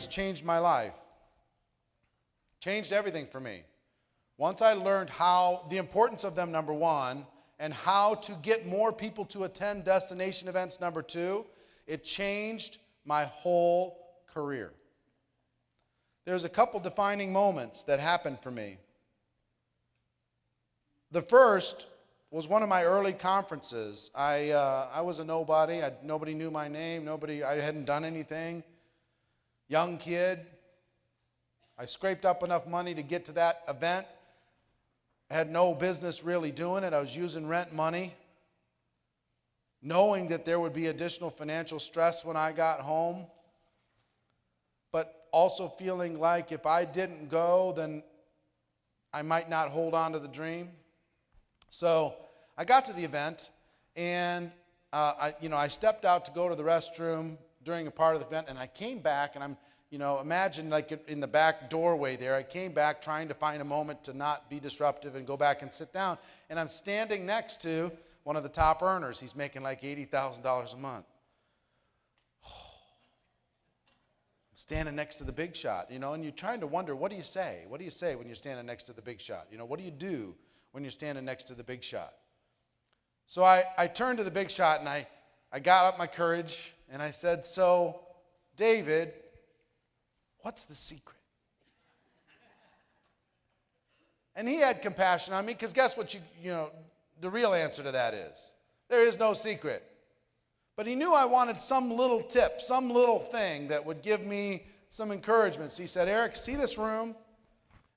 events changed my life. Changed everything for me. Once I learned the importance of them, number one, and how to get more people to attend destination events, number two, it changed my whole career. There's a couple defining moments that happened for me. The first was one of my early conferences. I was a nobody. Nobody knew my name. I hadn't done anything. Young kid. I scraped up enough money to get to that event. I had no business really doing it. I was using rent money, knowing that there would be additional financial stress when I got home, but also feeling like if I didn't go, then I might not hold on to the dream. So I got to the event, and I stepped out to go to the restroom during a part of the event, and I came back, and imagine like in the back doorway there, I came back trying to find a moment to not be disruptive and go back and sit down, and I'm standing next to one of the top earners. He's making like $80,000 a month. I'm standing next to the big shot, and you're trying to wonder, what do you say? What do you say when you're standing next to the big shot? What do you do when you're standing next to the big shot? So I turned to the big shot, and I got up my courage, and I said, "So, David, what's the secret?" And he had compassion on me, because guess what the real answer to that is? There is no secret. But he knew I wanted some little tip, some little thing that would give me some encouragement. So he said, "Eric, see this room?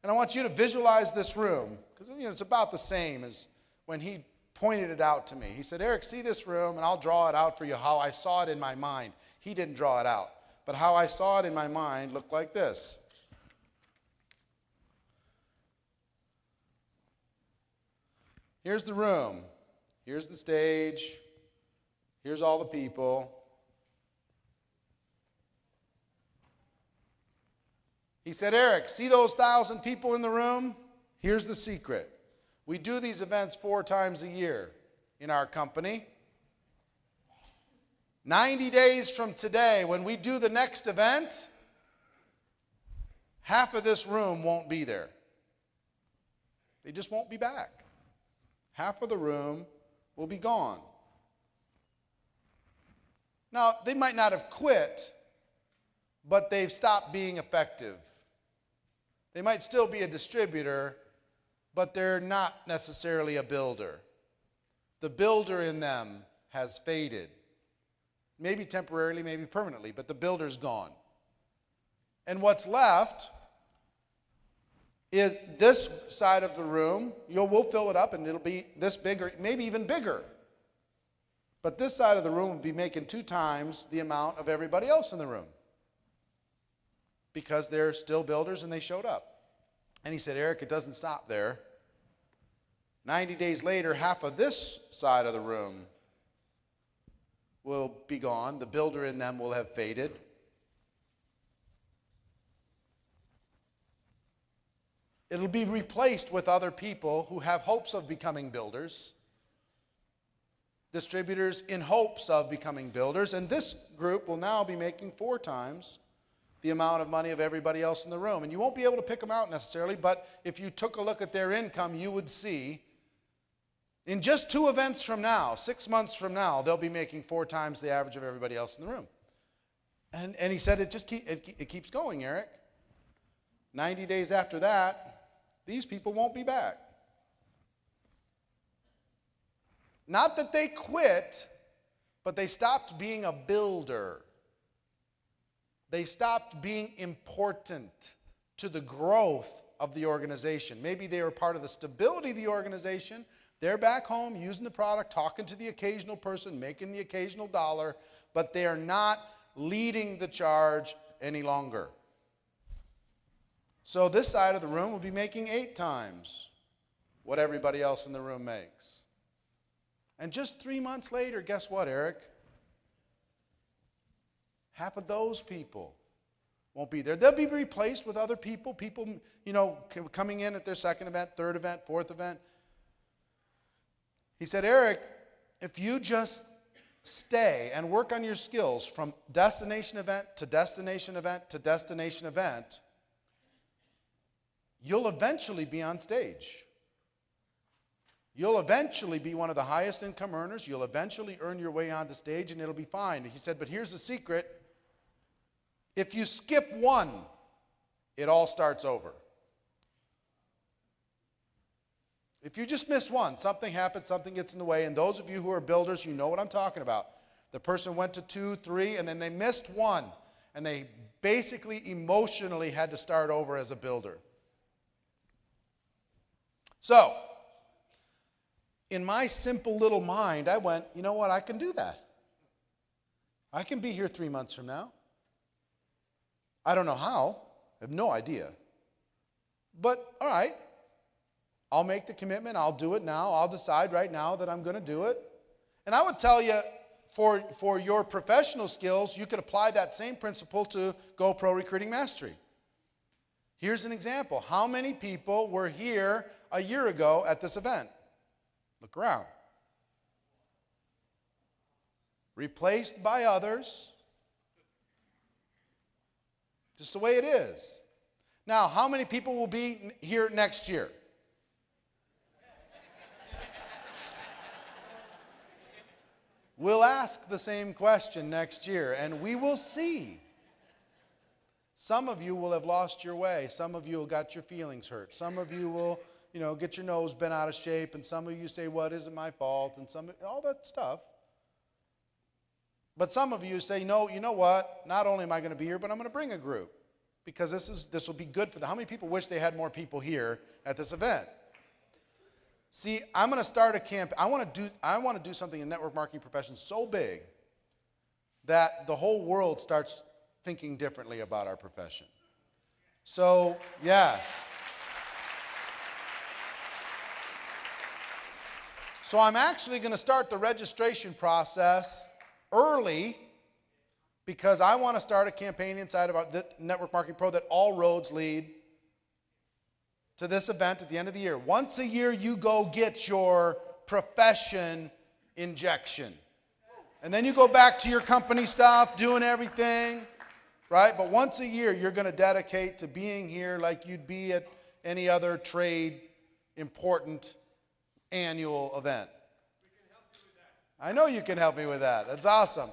And I want you to visualize this room." Because it's about the same as when he pointed it out to me. He said, "Eric, see this room, and I'll draw it out for you how I saw it in my mind." He didn't draw it out. But how I saw it in my mind looked like this. Here's the room. Here's the stage. Here's all the people. He said, "Eric, see those 1,000 people in the room? Here's the secret. We do these events 4 times a year in our company. 90 days from today, when we do the next event, half of this room won't be there. They just won't be back. Half of the room will be gone. Now, they might not have quit, but they've stopped being effective. They might still be a distributor, but they're not necessarily a builder. The builder in them has faded. Maybe temporarily, maybe permanently, but the builder's gone. And what's left is this side of the room. We'll fill it up, and it'll be this big, or maybe even bigger. But this side of the room will be making 2 times the amount of everybody else in the room, because they're still builders and they showed up." And he said, "Eric, it doesn't stop there. 90 days later, half of this side of the room will be gone. The builder in them will have faded. It'll be replaced with other people who have hopes of becoming builders, distributors in hopes of becoming builders, and this group will now be making 4 times the amount of money of everybody else in the room." And you won't be able to pick them out necessarily, but if you took a look at their income, you would see in just 2 events from now, 6 months from now, they'll be making 4 times the average of everybody else in the room. And he said, it keeps going, Eric. 90 days after that, these people won't be back. Not that they quit, but they stopped being a builder. They stopped being important to the growth of the organization. Maybe they were part of the stability of the organization. They're back home using the product, talking to the occasional person, making the occasional dollar, but they are not leading the charge any longer. So this side of the room will be making 8 times what everybody else in the room makes. And just 3 months later, guess what, Eric? Half of those people won't be there. They'll be replaced with other people, coming in at their 2nd event, 3rd event, 4th event. He said, "Eric, if you just stay and work on your skills from destination event to destination event to destination event, you'll eventually be on stage. You'll eventually be one of the highest income earners. You'll eventually earn your way onto stage, and it'll be fine. He said, but here's the secret. If you skip one, it all starts over. If you just miss one, something happens, something gets in the way, and those of you who are builders, you know what I'm talking about. The person went to 2, 3, and then they missed one, and they basically emotionally had to start over as a builder. So, in my simple little mind, I went, you know what, I can do that. I can be here 3 months from now. I don't know how. I have no idea. But, all right, I'll make the commitment. I'll do it now. I'll decide right now that I'm going to do it. And I would tell you, for your professional skills, you could apply that same principle to GoPro Recruiting Mastery. Here's an example. How many people were here a year ago at this event? Look around. Replaced by others. Just the way it is. Now, how many people will be here next year? We'll ask the same question next year, and we will see. Some of you will have lost your way. Some of you will got your feelings hurt. Some of you will, get your nose bent out of shape, and some of you say, "What isn't my fault?" and all that stuff. But some of you say, "No, you know what? Not only am I going to be here, but I'm going to bring a group because this will be good for them." How many people wish they had more people here at this event? See, I'm going to start a campaign. I want to do something in network marketing profession so big that the whole world starts thinking differently about our profession. So, yeah. So I'm actually going to start the registration process early because I want to start a campaign inside of the Network Marketing Pro that all roads lead to this event at the end of the year. Once a year, you go get your profession injection. And then you go back to your company stuff, doing everything, right? But once a year, you're going to dedicate to being here like you'd be at any other trade important annual event. I know you can help me with that. That's awesome.